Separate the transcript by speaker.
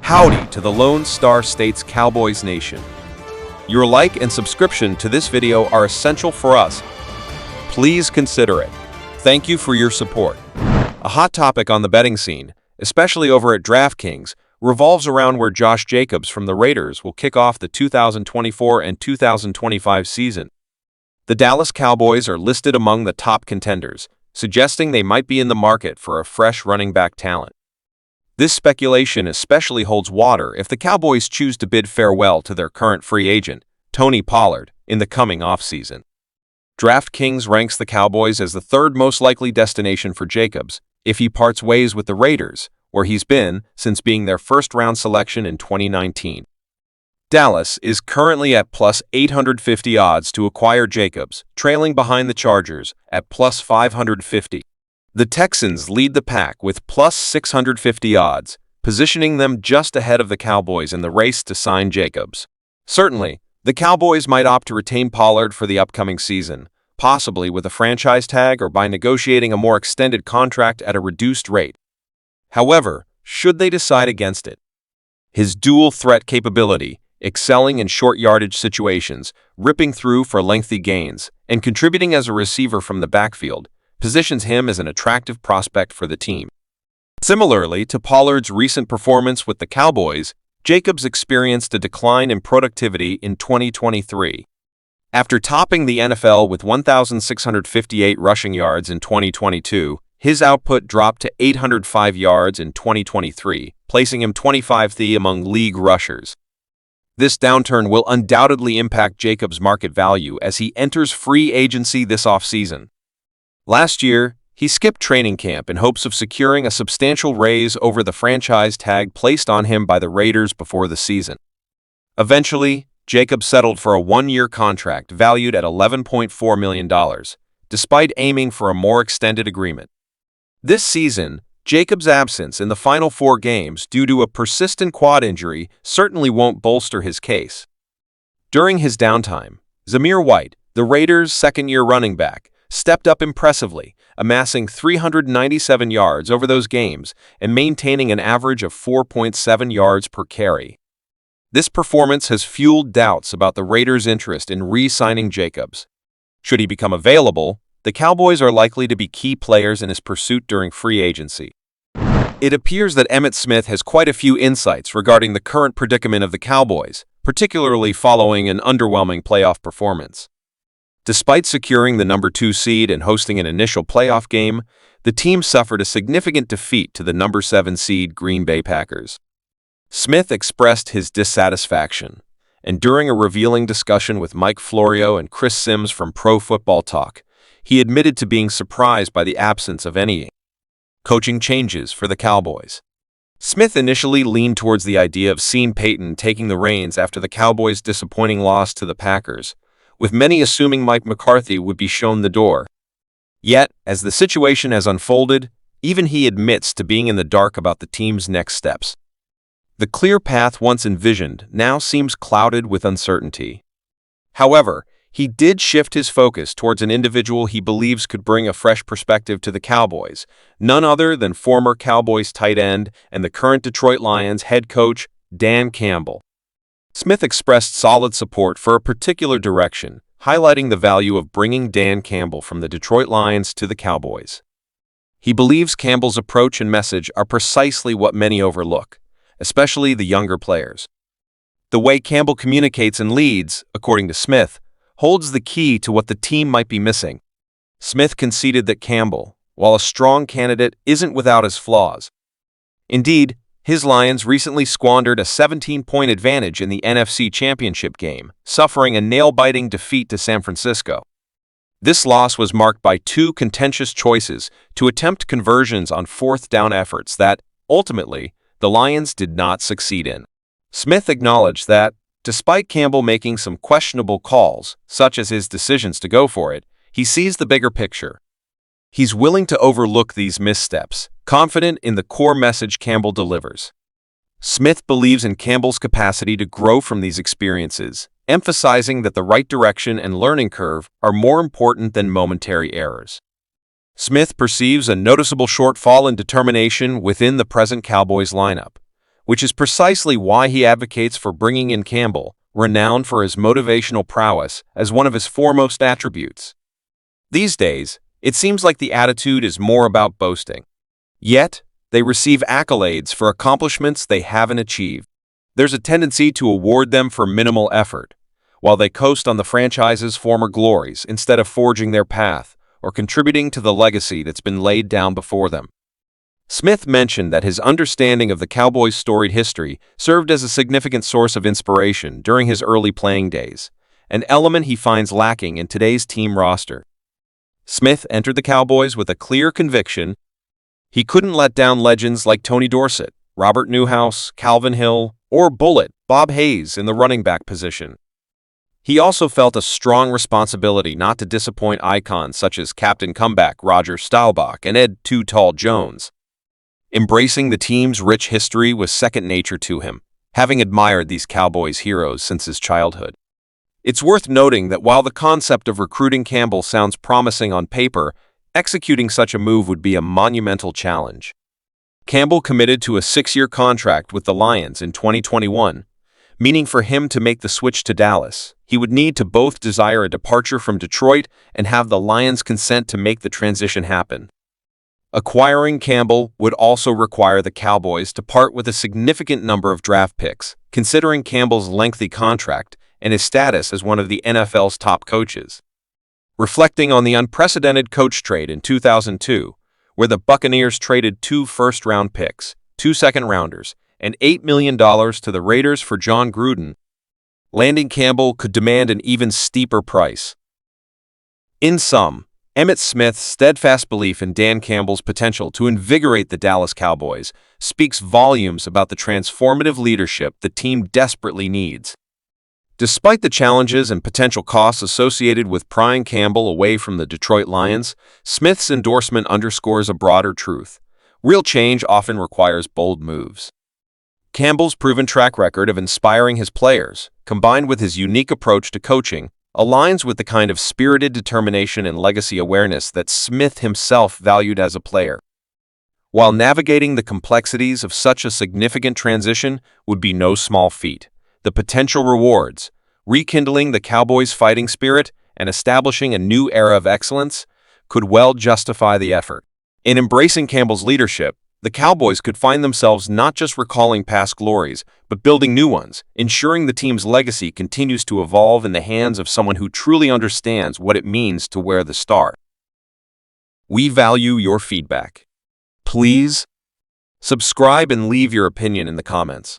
Speaker 1: Howdy to the Lone Star State's Cowboys Nation. Your like and subscription to this video are essential for us. Please consider it. Thank you for your support. A hot topic on the betting scene, especially over at DraftKings, revolves around where Josh Jacobs from the Raiders will kick off the 2024 and 2025 season. The Dallas Cowboys are listed among the top contenders, suggesting they might be in the market for a fresh running back talent. This speculation especially holds water if the Cowboys choose to bid farewell to their current free agent, Tony Pollard, in the coming offseason. DraftKings ranks the Cowboys as the third most likely destination for Jacobs if he parts ways with the Raiders, where he's been since being their first-round selection in 2019. Dallas is currently at plus 850 odds to acquire Jacobs, trailing behind the Chargers at plus 550. The Texans lead the pack with plus 650 odds, positioning them just ahead of the Cowboys in the race to sign Jacobs. Certainly, the Cowboys might opt to retain Pollard for the upcoming season, possibly with a franchise tag or by negotiating a more extended contract at a reduced rate. However, should they decide against it, his dual threat capability, excelling in short yardage situations, ripping through for lengthy gains, and contributing as a receiver from the backfield, positions him as an attractive prospect for the team. Similarly to Pollard's recent performance with the Cowboys, Jacobs experienced a decline in productivity in 2023. After topping the NFL with 1,658 rushing yards in 2022, his output dropped to 805 yards in 2023, placing him 25th among league rushers. This downturn will undoubtedly impact Jacobs' market value as he enters free agency this offseason. Last year, he skipped training camp in hopes of securing a substantial raise over the franchise tag placed on him by the Raiders before the season. Eventually, Jacobs settled for a one-year contract valued at $11.4 million, despite aiming for a more extended agreement. This season, Jacobs' absence in the final 4 games due to a persistent quad injury certainly won't bolster his case. During his downtime, Zamir White, the Raiders' second-year running back, stepped up impressively, amassing 397 yards over those games and maintaining an average of 4.7 yards per carry. This performance has fueled doubts about the Raiders' interest in re-signing Jacobs. Should he become available, the Cowboys are likely to be key players in his pursuit during free agency. It appears that Emmitt Smith has quite a few insights regarding the current predicament of the Cowboys, particularly following an underwhelming playoff performance. Despite securing the number 2 seed and hosting an initial playoff game, the team suffered a significant defeat to the number 7 seed Green Bay Packers. Smith expressed his dissatisfaction, and during a revealing discussion with Mike Florio and Chris Sims from Pro Football Talk, he admitted to being surprised by the absence of any coaching changes for the Cowboys. Smith initially leaned towards the idea of Sean Payton taking the reins after the Cowboys' disappointing loss to the Packers, with many assuming Mike McCarthy would be shown the door. Yet, as the situation has unfolded, even he admits to being in the dark about the team's next steps. The clear path once envisioned now seems clouded with uncertainty. However, he did shift his focus towards an individual he believes could bring a fresh perspective to the Cowboys, none other than former Cowboys tight end and the current Detroit Lions head coach, Dan Campbell. Smith expressed solid support for a particular direction, highlighting the value of bringing Dan Campbell from the Detroit Lions to the Cowboys. He believes Campbell's approach and message are precisely what many overlook, especially the younger players. The way Campbell communicates and leads, according to Smith, holds the key to what the team might be missing. Smith conceded that Campbell, while a strong candidate, isn't without his flaws. Indeed, his Lions recently squandered a 17-point advantage in the NFC Championship game, suffering a nail-biting defeat to San Francisco. This loss was marked by 2 contentious choices to attempt conversions on 4th down efforts that, ultimately, the Lions did not succeed in. Smith acknowledged that, despite Campbell making some questionable calls, such as his decisions to go for it, he sees the bigger picture. He's willing to overlook these missteps, confident in the core message Campbell delivers. Smith believes in Campbell's capacity to grow from these experiences, emphasizing that the right direction and learning curve are more important than momentary errors. Smith perceives a noticeable shortfall in determination within the present Cowboys lineup, which is precisely why he advocates for bringing in Campbell, renowned for his motivational prowess, as one of his foremost attributes. These days, it seems like the attitude is more about boasting. Yet, they receive accolades for accomplishments they haven't achieved. There's a tendency to award them for minimal effort, while they coast on the franchise's former glories instead of forging their path or contributing to the legacy that's been laid down before them. Smith mentioned that his understanding of the Cowboys' storied history served as a significant source of inspiration during his early playing days, an element he finds lacking in today's team roster. Smith entered the Cowboys with a clear conviction he couldn't let down legends like Tony Dorsett, Robert Newhouse, Calvin Hill, or Bullet Bob Hayes in the running back position. He also felt a strong responsibility not to disappoint icons such as Captain Comeback Roger Staubach and Ed Too Tall Jones. Embracing the team's rich history was second nature to him, having admired these Cowboys heroes since his childhood. It's worth noting that while the concept of recruiting Campbell sounds promising on paper, executing such a move would be a monumental challenge. Campbell committed to a 6-year contract with the Lions in 2021, meaning for him to make the switch to Dallas, he would need to both desire a departure from Detroit and have the Lions' consent to make the transition happen. Acquiring Campbell would also require the Cowboys to part with a significant number of draft picks, considering Campbell's lengthy contract and his status as one of the NFL's top coaches. Reflecting on the unprecedented coach trade in 2002, where the Buccaneers traded 2 first-round picks, 2 second-rounders, and $8 million to the Raiders for John Gruden, landing Campbell could demand an even steeper price. In sum, Emmitt Smith's steadfast belief in Dan Campbell's potential to invigorate the Dallas Cowboys speaks volumes about the transformative leadership the team desperately needs. Despite the challenges and potential costs associated with prying Campbell away from the Detroit Lions, Smith's endorsement underscores a broader truth. Real change often requires bold moves. Campbell's proven track record of inspiring his players, combined with his unique approach to coaching, aligns with the kind of spirited determination and legacy awareness that Smith himself valued as a player. While navigating the complexities of such a significant transition would be no small feat, the potential rewards, rekindling the Cowboys' fighting spirit and establishing a new era of excellence, could well justify the effort. In embracing Campbell's leadership, the Cowboys could find themselves not just recalling past glories, but building new ones, ensuring the team's legacy continues to evolve in the hands of someone who truly understands what it means to wear the star. We value your feedback. Please subscribe and leave your opinion in the comments.